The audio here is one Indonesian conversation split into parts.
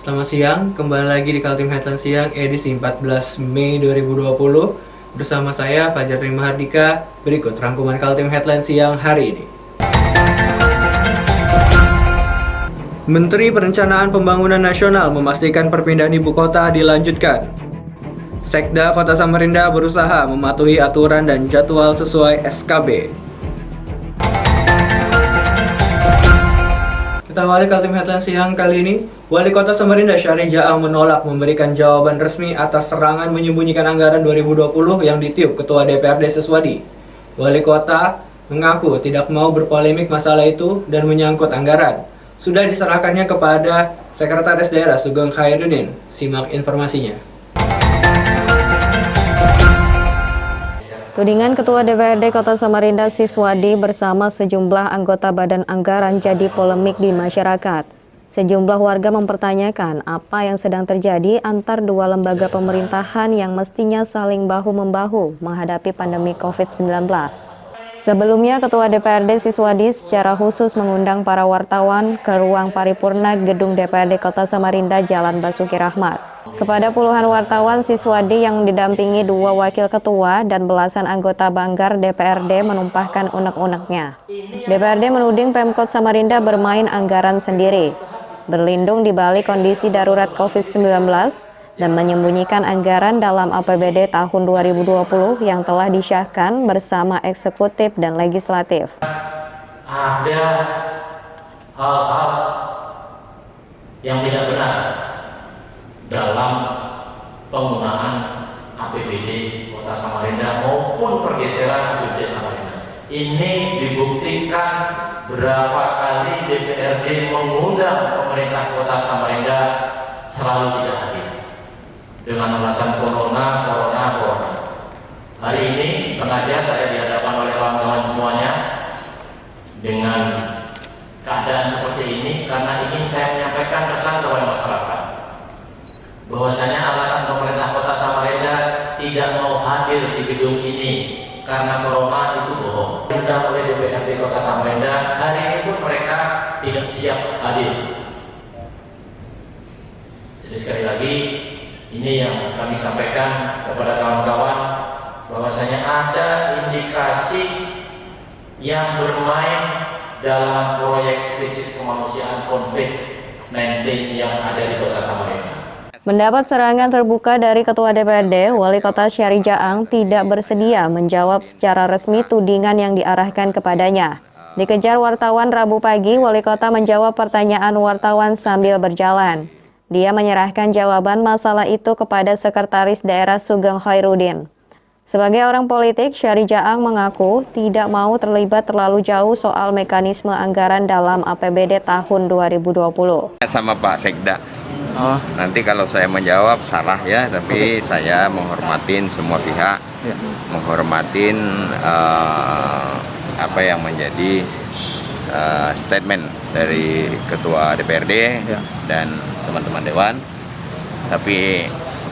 Selamat siang, kembali lagi di Kaltim Headline Siang edisi 14 Mei 2020. Bersama saya Fajar Mahardika. Berikut rangkuman Kaltim Headline Siang hari ini. Menteri Perencanaan Pembangunan Nasional memastikan perpindahan ibu kota dilanjutkan. Sekda Kota Samarinda berusaha mematuhi aturan dan jadwal sesuai SKB. Kita awali Kaltim Headline Siang kali ini. Wali Kota Samarinda Syahri Jaang menolak memberikan jawaban resmi atas serangan menyembunyikan anggaran 2020 yang ditiup Ketua DPRD Siswadi. Wali Kota mengaku tidak mau berpolemik masalah itu dan menyangkut anggaran. Sudah diserahkannya kepada Sekretaris Daerah Sugeng Khairuddin. Simak informasinya. Tudingan Ketua DPRD Kota Samarinda Siswadi bersama sejumlah anggota Badan Anggaran jadi polemik di masyarakat. Sejumlah warga mempertanyakan apa yang sedang terjadi antar dua lembaga pemerintahan yang mestinya saling bahu-membahu menghadapi pandemi COVID-19. Sebelumnya, Ketua DPRD Siswadi secara khusus mengundang para wartawan ke ruang paripurna Gedung DPRD Kota Samarinda Jalan Basuki Rahmat. Kepada puluhan wartawan, Siswadi yang didampingi dua wakil ketua dan belasan anggota Banggar DPRD menumpahkan unek-uneknya. DPRD menuding Pemkot Samarinda bermain anggaran sendiri, berlindung di balik kondisi darurat COVID-19, dan menyembunyikan anggaran dalam APBD tahun 2020 yang telah disahkan bersama eksekutif dan legislatif. Ada hal-hal yang tidak benar dalam penggunaan APBD Kota Samarinda maupun pergeseran APBD Samarinda. Ini dibuktikan berapa kali DPRD mengundang pemerintah Kota Samarinda selalu tidak hadir dengan alasan corona. Hari ini sengaja saya dihadapkan oleh kawan-kawan semuanya dengan keadaan seperti ini karena ingin saya menyampaikan pesan kepada masyarakat bahwasanya alasan pemerintah Kota Samarinda tidak mau hadir di gedung ini karena corona itu bohong. Diundang oleh DPRD Kota Samarinda, hari ini pun mereka tidak siap hadir. Jadi sekali lagi, ini yang kami sampaikan kepada kawan-kawan bahwasanya ada indikasi yang bermain dalam proyek krisis kemanusiaan COVID-19 yang ada di Kota Samarinda. Mendapat serangan terbuka dari Ketua DPRD, Wali Kota Syahri Jaang tidak bersedia menjawab secara resmi tudingan yang diarahkan kepadanya. Dikejar wartawan Rabu pagi, Wali Kota menjawab pertanyaan wartawan sambil berjalan. Dia menyerahkan jawaban masalah itu kepada Sekretaris Daerah Sugeng Khairuddin. Sebagai orang politik, Syahri Jaang mengaku tidak mau terlibat terlalu jauh soal mekanisme anggaran dalam APBD tahun 2020. Sama Pak Sekda. Nanti kalau saya menjawab salah ya, tapi saya menghormatin semua pihak, menghormatin apa yang menjadi statement dari Ketua DPRD dan teman-teman Dewan. Tapi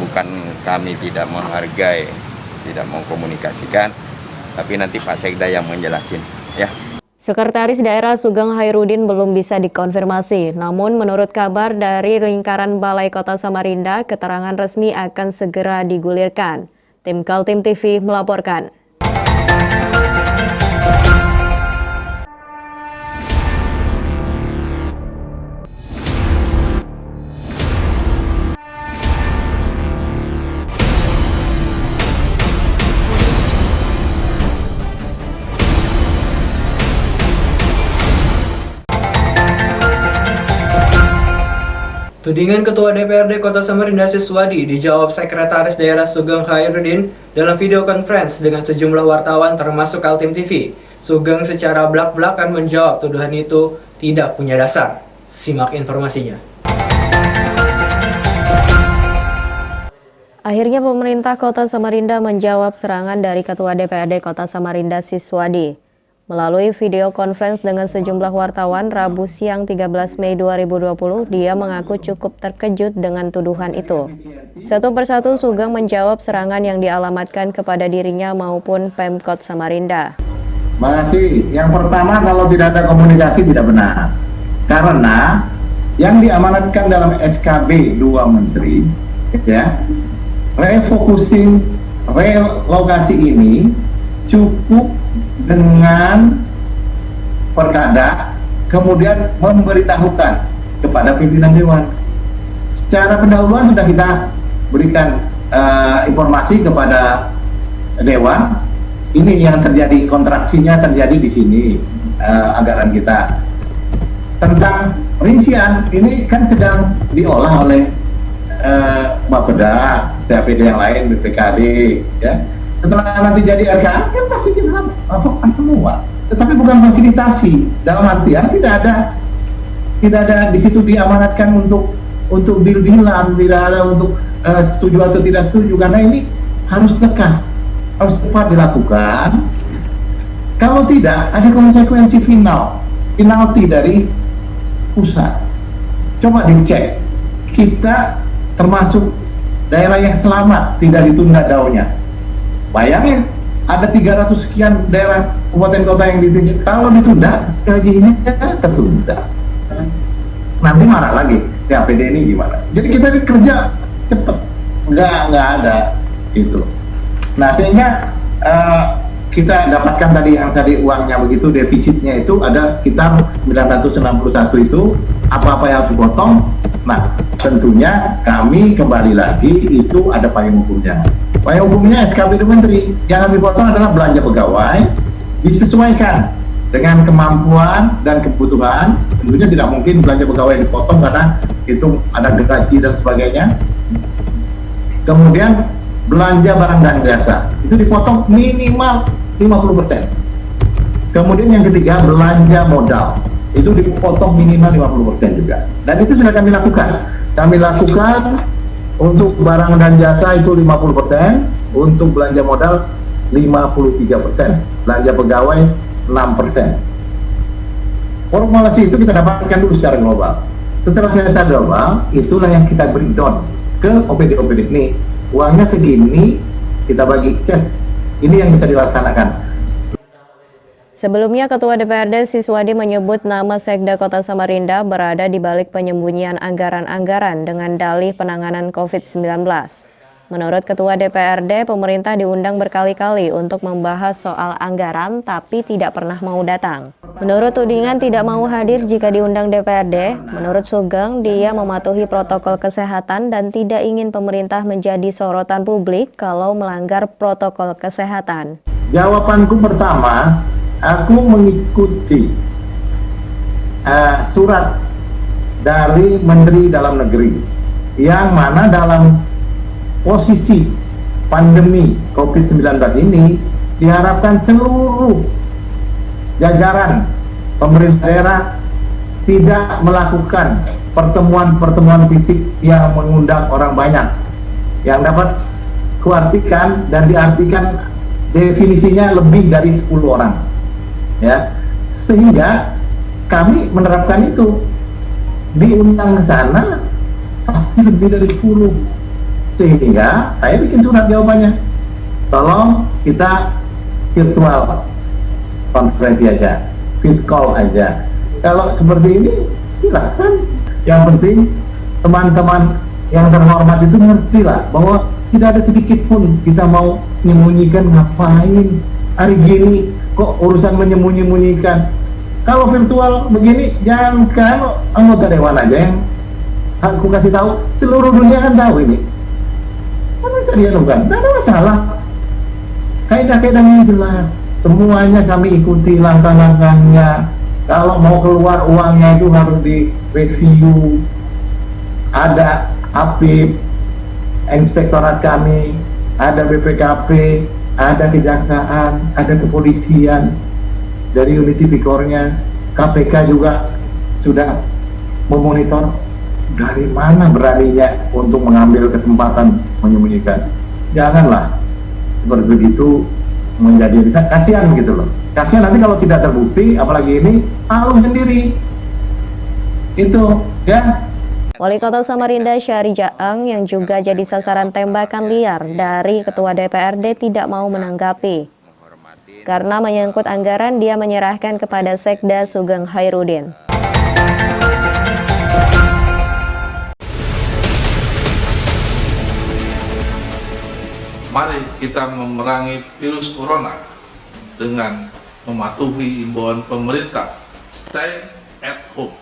bukan kami tidak menghargai, tidak mengkomunikasikan, tapi nanti Pak Sekda yang menjelasin ya. Sekretaris Daerah Sugeng Khairuddin belum bisa dikonfirmasi, namun menurut kabar dari lingkaran Balai Kota Samarinda, keterangan resmi akan segera digulirkan. Tim Kaltim TV melaporkan. Tudingan Ketua DPRD Kota Samarinda Siswadi dijawab Sekretaris Daerah Sugeng Khairuddin dalam video conference dengan sejumlah wartawan termasuk Kaltim TV. Sugeng secara blak-blakan menjawab tuduhan itu tidak punya dasar. Simak informasinya. Akhirnya pemerintah Kota Samarinda menjawab serangan dari Ketua DPRD Kota Samarinda Siswadi. Melalui video conference dengan sejumlah wartawan Rabu siang 13 Mei 2020, dia mengaku cukup terkejut dengan tuduhan itu. Satu persatu Sugeng menjawab serangan yang dialamatkan kepada dirinya maupun Pemkot Samarinda. Makasih. Yang pertama, kalau tidak ada komunikasi tidak benar. Karena yang diamanatkan dalam SKB 2 Menteri, ya, refocusing relokasi ini cukup dengan perkada, kemudian memberitahukan kepada pimpinan Dewan. Secara pendahuluan sudah kita berikan informasi kepada Dewan. Ini yang terjadi, kontraksinya terjadi di sini, anggaran kita. Tentang rincian, ini kan sedang diolah oleh Bapeda, TAPD yang lain, BPKD, ya. Setelah nanti jadi RKA, kan pasti kita lakukan semua. Tetapi bukan fasilitasi, dalam artian tidak ada di situ diamanatkan untuk deal-dealan, tidak ada untuk setuju atau tidak setuju, karena ini harus tegas, harus cepat dilakukan. Kalau tidak, ada konsekuensi penalti dari pusat. Coba dicek, kita termasuk daerah yang selamat, tidak ditunda daunnya. Bayangin, ada 300 sekian daerah kabupaten kota yang ditunda. Kalau ditunda, gajinya tertunda. Nanti marah lagi, TAPD ini gimana? Jadi kita kerja cepet, nggak ada itu. Nah, sehingga kita dapatkan tadi yang tadi uangnya begitu, defisitnya itu ada sekitar 961 itu, apa-apa yang harus dipotong. Nah, tentunya kami kembali lagi itu ada payung hukumnya. Payung hukumnya SKB 2 Menteri, yang dipotong adalah belanja pegawai, disesuaikan dengan kemampuan dan kebutuhan. Tentunya tidak mungkin belanja pegawai dipotong karena itu ada gaji dan sebagainya. Kemudian belanja barang dan jasa itu dipotong minimal 50%. Kemudian yang ketiga, belanja modal itu dipotong minimal 50% juga. Dan itu sudah kami lakukan. Kami lakukan untuk barang dan jasa itu 50%, untuk belanja modal 53%, belanja pegawai 6%. Formulasi itu kita dapatkan dulu secara global. Setelah secara global, itulah yang kita breakdown ke OPD-OPD ini. Uangnya segini, kita bagi cash. Ini yang bisa dilaksanakan. Sebelumnya, Ketua DPRD Siswadi menyebut nama Sekda Kota Samarinda berada di balik penyembunyian anggaran-anggaran dengan dalih penanganan COVID-19. Menurut Ketua DPRD, pemerintah diundang berkali-kali untuk membahas soal anggaran, tapi tidak pernah mau datang. Menurut tudingan tidak mau hadir jika diundang DPRD, menurut Sugeng, dia mematuhi protokol kesehatan dan tidak ingin pemerintah menjadi sorotan publik kalau melanggar protokol kesehatan. Jawabanku pertama, aku mengikuti surat dari Menteri Dalam Negeri, yang mana dalam posisi pandemi COVID-19 ini diharapkan seluruh jajaran pemerintah daerah tidak melakukan pertemuan-pertemuan fisik yang mengundang orang banyak, yang dapat kuartikan dan diartikan definisinya lebih dari 10 orang, ya. Sehingga kami menerapkan itu, diundang ke sana pasti lebih dari 10. Sehingga saya bikin surat jawabannya, tolong kita virtual konferensi aja, fit call aja. Kalau seperti ini silakan. Yang penting teman-teman yang terhormat itu ngerti lah bahwa tidak ada sedikit pun kita mau menyembunyikan. Ngapain hari gini kok urusan menyembunyi-nyembunyikan? Kalau virtual begini, jangan kan anggota dewan aja yang aku kasih tahu, seluruh dunia kan tahu ini. Kan bisa dianukan, tidak ada masalah. Kaidah-kaidahnya jelas, semuanya kami ikuti langkah-langkahnya. Kalau mau keluar uangnya itu harus di review. Ada APIP, inspektorat kami, ada BPKP, ada kejaksaan, ada kepolisian, dari unit tipikornya, KPK juga sudah memonitor. Dari mana beraninya untuk mengambil kesempatan menyembunyikan? Janganlah seperti itu menjadi bisa kasihan gitu loh. Kasihan nanti kalau tidak terbukti, apalagi ini malu sendiri. Itu ya. Wali Kota Samarinda Syahri Jaang yang juga jadi sasaran tembakan liar dari Ketua DPRD tidak mau menanggapi. Karena menyangkut anggaran, dia menyerahkan kepada Sekda Sugeng Hairudin. Mari kita memerangi virus corona dengan mematuhi imbauan pemerintah. Stay at home.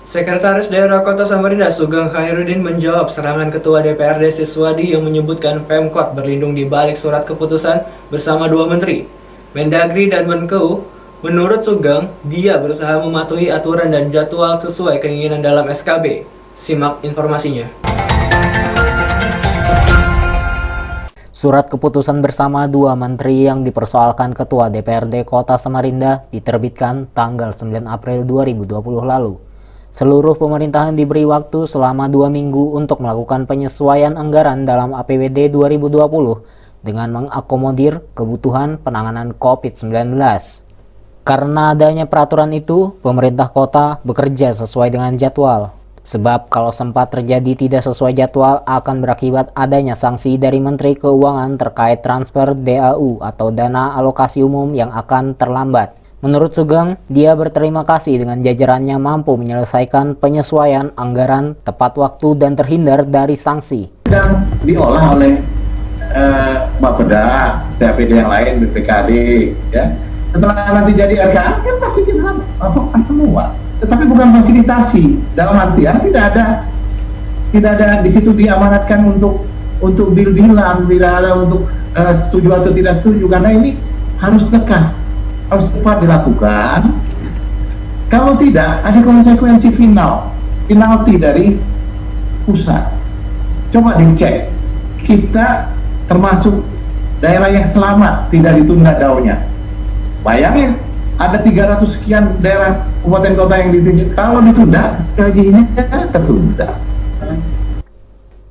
Sekretaris Daerah Kota Samarinda Sugeng Khairuddin menjawab serangan Ketua DPRD Siswadi yang menyebutkan Pemkot berlindung di balik surat keputusan bersama dua menteri, Mendagri dan Menkeu. Menurut Sugeng, dia berusaha mematuhi aturan dan jadwal sesuai keinginan dalam SKB. Simak informasinya. Surat keputusan bersama dua menteri yang dipersoalkan Ketua DPRD Kota Samarinda diterbitkan tanggal 9 April 2020 lalu. Seluruh pemerintahan diberi waktu selama 2 minggu untuk melakukan penyesuaian anggaran dalam APBD 2020 dengan mengakomodir kebutuhan penanganan COVID-19. Karena adanya peraturan itu, pemerintah kota bekerja sesuai dengan jadwal. Sebab kalau sempat terjadi tidak sesuai jadwal akan berakibat adanya sanksi dari Menteri Keuangan terkait transfer DAU atau dana alokasi umum yang akan terlambat. Menurut Sugeng, dia berterima kasih dengan jajarannya mampu menyelesaikan penyesuaian anggaran tepat waktu dan terhindar dari sanksi. Sedang diolah oleh Bapeda, DAPD yang lain, BPKD, ya. Setelah nanti jadi RKA kan pasti kita lakukan semua. Tetapi bukan fasilitasi, dalam artian tidak ada di situ diamanatkan untuk deal-dealan, tidak ada untuk setuju atau tidak setuju, karena ini harus tegas, harus cepat dilakukan. Kalau tidak, ada konsekuensi penalti dari pusat. Coba dicek, kita termasuk daerah yang selamat tidak ditunda DAU-nya. Bayangin, ada 300 sekian daerah kabupaten kota yang ditunjuk, kalau ditunda, gajinya tertunda.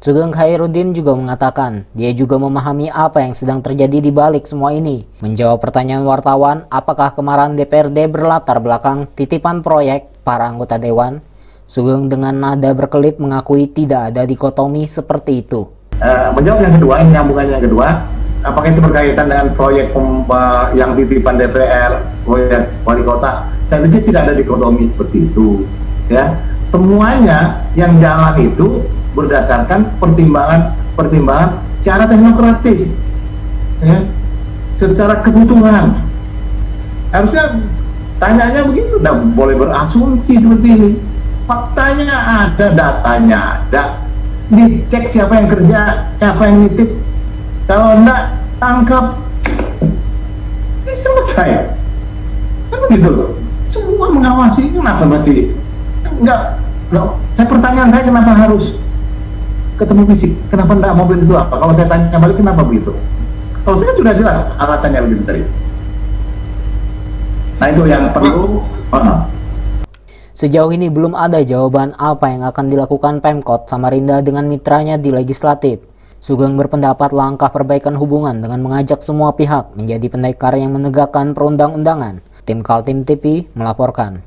Sugeng Khairuddin juga mengatakan, dia juga memahami apa yang sedang terjadi di balik semua ini. Menjawab pertanyaan wartawan, apakah kemarahan DPRD berlatar belakang titipan proyek para anggota dewan, Sugeng dengan nada berkelit mengakui tidak ada dikotomi seperti itu. Menjawab yang kedua, ini nyambungannya yang kedua, apakah itu berkaitan dengan proyek yang titipan DPR, proyek wali kota? Saya pikir tidak ada dikotomi seperti itu, ya. Semuanya yang jalan itu berdasarkan pertimbangan secara teknokratis, ya, secara kebutuhan. Harusnya tanyanya begitu, tidak boleh berasumsi seperti ini. Faktanya ada, datanya ada, dicek siapa yang kerja, siapa yang nitip. Kalau enggak, tangkap, ini selesai. Kan begitu. Semua mengawasi, kenapa masih enggak? Loh, pertanyaan saya kenapa harus ketemu fisik? Kenapa enggak mobil itu apa? Kalau saya tanya balik, kenapa begitu? Kalau saya sudah jelas alasannya begitu tadi. Nah, itu yang perlu. Sejauh ini belum ada jawaban apa yang akan dilakukan Pemkot Samarinda dengan mitranya di legislatif. Sugeng berpendapat langkah perbaikan hubungan dengan mengajak semua pihak menjadi pendekar yang menegakkan perundang-undangan. Tim Kaltim TV melaporkan.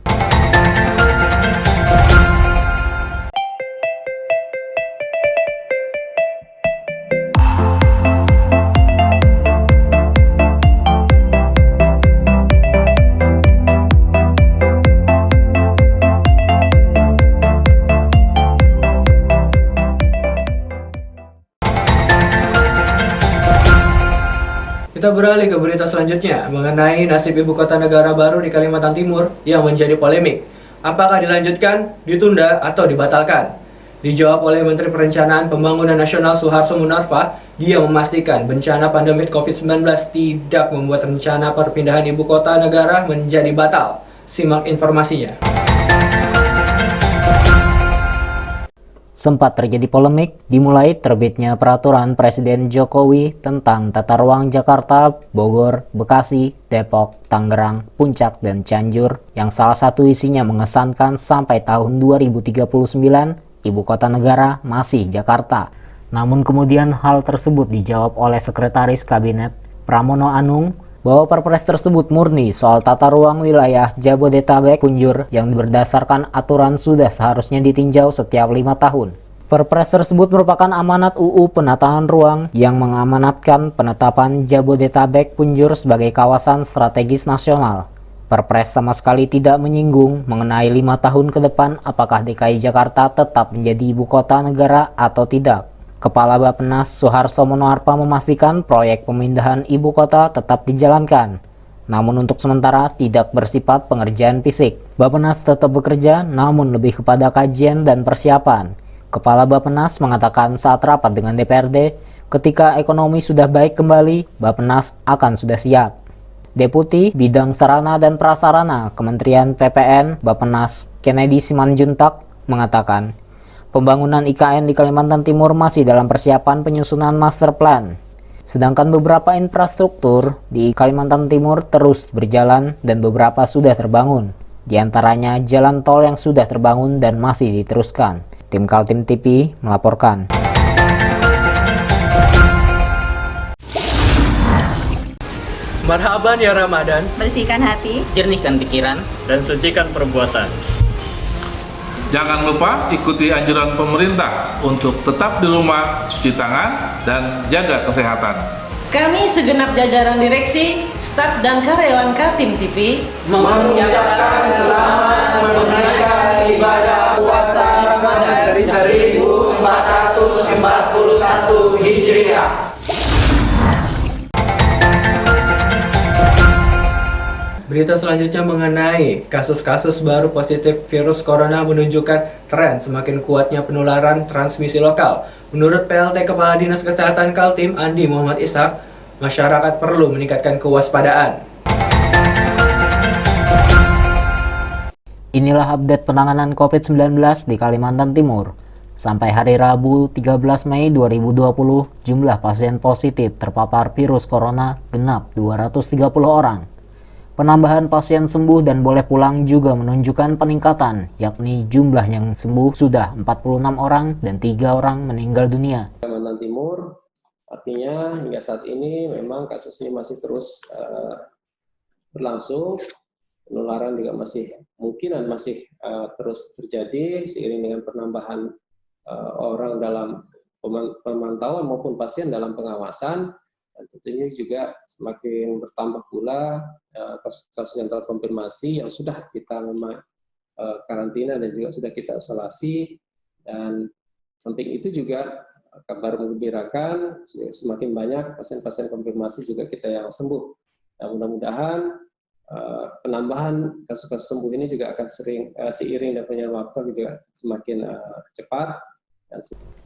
Kita beralih ke berita selanjutnya mengenai nasib ibu kota negara baru di Kalimantan Timur yang menjadi polemik. Apakah dilanjutkan, ditunda, atau dibatalkan? Dijawab oleh Menteri Perencanaan Pembangunan Nasional Suharto Monoarfa, dia memastikan bencana pandemi COVID-19 tidak membuat rencana perpindahan ibu kota negara menjadi batal. Simak informasinya. Sempat terjadi polemik dimulai terbitnya peraturan Presiden Jokowi tentang tata ruang Jakarta, Bogor, Bekasi, Depok, Tangerang, Puncak, dan Cianjur yang salah satu isinya mengesankan sampai tahun 2039 ibu kota negara masih Jakarta. Namun kemudian hal tersebut dijawab oleh Sekretaris Kabinet Pramono Anung bahwa Perpres tersebut murni soal tata ruang wilayah Jabodetabek Punjur yang berdasarkan aturan sudah seharusnya ditinjau setiap 5 tahun. Perpres tersebut merupakan amanat UU Penataan Ruang yang mengamanatkan penetapan Jabodetabek Punjur sebagai kawasan strategis nasional. Perpres sama sekali tidak menyinggung mengenai 5 tahun ke depan apakah DKI Jakarta tetap menjadi ibu kota negara atau tidak. Kepala Bappenas Suharso Monoarfa memastikan proyek pemindahan ibu kota tetap dijalankan, namun untuk sementara tidak bersifat pengerjaan fisik. Bappenas tetap bekerja, namun lebih kepada kajian dan persiapan. Kepala Bappenas mengatakan saat rapat dengan DPRD, ketika ekonomi sudah baik kembali, Bappenas akan sudah siap. Deputi Bidang Sarana dan Prasarana Kementerian PPN Bappenas Kennedy Simanjuntak mengatakan, pembangunan IKN di Kalimantan Timur masih dalam persiapan penyusunan master plan. Sedangkan beberapa infrastruktur di Kalimantan Timur terus berjalan dan beberapa sudah terbangun. Di antaranya jalan tol yang sudah terbangun dan masih diteruskan. Tim Kaltim TV melaporkan. Marhaban ya Ramadan. Bersihkan hati, jernihkan pikiran, dan sucikan perbuatan. Jangan lupa ikuti anjuran pemerintah untuk tetap di rumah, cuci tangan, dan jaga kesehatan. Kami segenap jajaran direksi, staf dan karyawan Kaltim TV mengucapkan selamat menunaikan ibadah puasa Ramadan 1441 Hijriah. Berita selanjutnya mengenai kasus-kasus baru positif virus corona menunjukkan tren semakin kuatnya penularan transmisi lokal. Menurut PLT Kepala Dinas Kesehatan Kaltim, Andi Muhammad Ishak, masyarakat perlu meningkatkan kewaspadaan. Inilah update penanganan COVID-19 di Kalimantan Timur. Sampai hari Rabu 13 Mei 2020, jumlah pasien positif terpapar virus corona genap 230 orang. Penambahan pasien sembuh dan boleh pulang juga menunjukkan peningkatan, yakni jumlah yang sembuh sudah 46 orang dan 3 orang meninggal dunia. Kalimantan Timur, artinya hingga saat ini memang kasus ini masih terus berlangsung, penularan juga masih terus terjadi seiring dengan penambahan orang dalam pemantauan maupun pasien dalam pengawasan. Dan tentunya juga semakin bertambah pula kasus-kasus yang terkonfirmasi yang sudah kita memang karantina dan juga sudah kita isolasi. Dan samping itu juga kabar menggembirakan, semakin banyak pasien-pasien konfirmasi juga kita yang sembuh. Dan mudah-mudahan penambahan kasus-kasus sembuh ini juga akan seiring dan berjalannya waktu juga semakin cepat.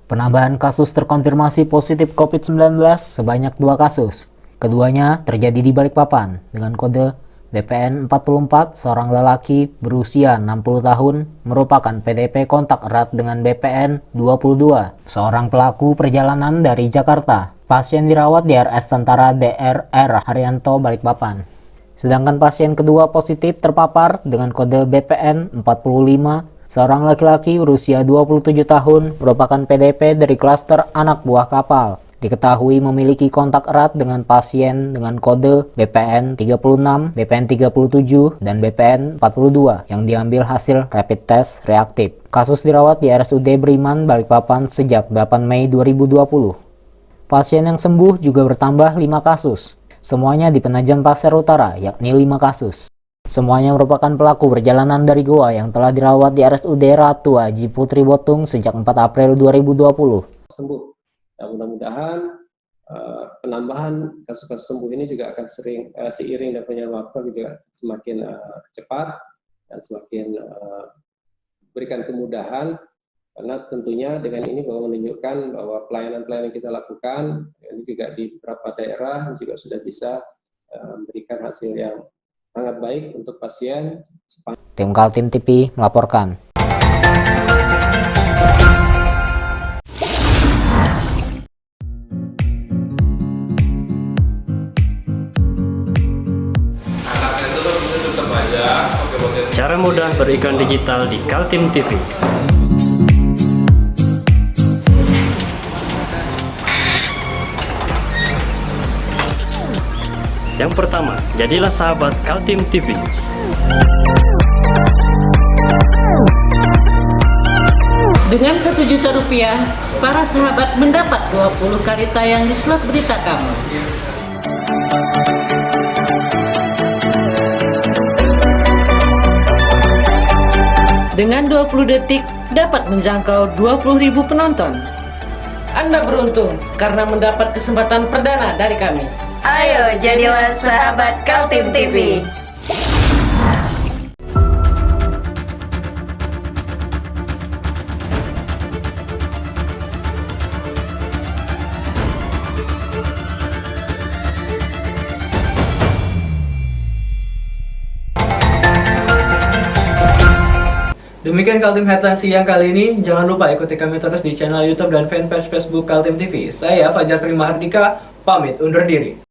Penambahan kasus terkonfirmasi positif COVID-19 sebanyak 2 kasus. Keduanya terjadi di Balikpapan dengan kode BPN 44, seorang lelaki berusia 60 tahun merupakan PDP kontak erat dengan BPN 22, seorang pelaku perjalanan dari Jakarta. Pasien dirawat di RS Tentara DRR Haryanto Balikpapan. Sedangkan pasien kedua positif terpapar dengan kode BPN 45, seorang laki-laki berusia 27 tahun merupakan PDP dari klaster anak buah kapal. Diketahui memiliki kontak erat dengan pasien dengan kode BPN 36, BPN 37, dan BPN 42 yang diambil hasil rapid test reaktif. Kasus dirawat di RSUD Beriman, Balikpapan sejak 8 Mei 2020. Pasien yang sembuh juga bertambah 5 kasus. Semuanya di Penajam Pasir Utara, yakni 5 kasus. Semuanya merupakan pelaku perjalanan dari Goa yang telah dirawat di RSUD Ratu Haji Putri Botung sejak 4 April 2020. Sembuh. Dan mudah-mudahan penambahan kasus-kasus sembuh ini juga akan seiring dan berjalannya waktu juga semakin cepat dan semakin berikan kemudahan, karena tentunya dengan ini bahwa menunjukkan bahwa pelayanan-pelayanan yang kita lakukan ini juga di beberapa daerah juga sudah bisa memberikan hasil yang sangat baik untuk pasien. Tim Kaltim TV melaporkan. Cara mudah beriklan digital di Kaltim TV. Yang pertama, jadilah sahabat Kaltim TV. Dengan Rp1.000.000, para sahabat mendapat 20 kali tayang di slot berita kamu. dengan 20 detik dapat menjangkau 20.000 penonton. Anda beruntung karena mendapat kesempatan perdana dari kami. Ayo jadilah sahabat Kaltim TV. Demikian Kaltim Headlines siang kali ini. Jangan lupa ikuti kami terus di channel YouTube dan fanpage Facebook Kaltim TV. Saya Fajar Trimahardika, pamit undur diri.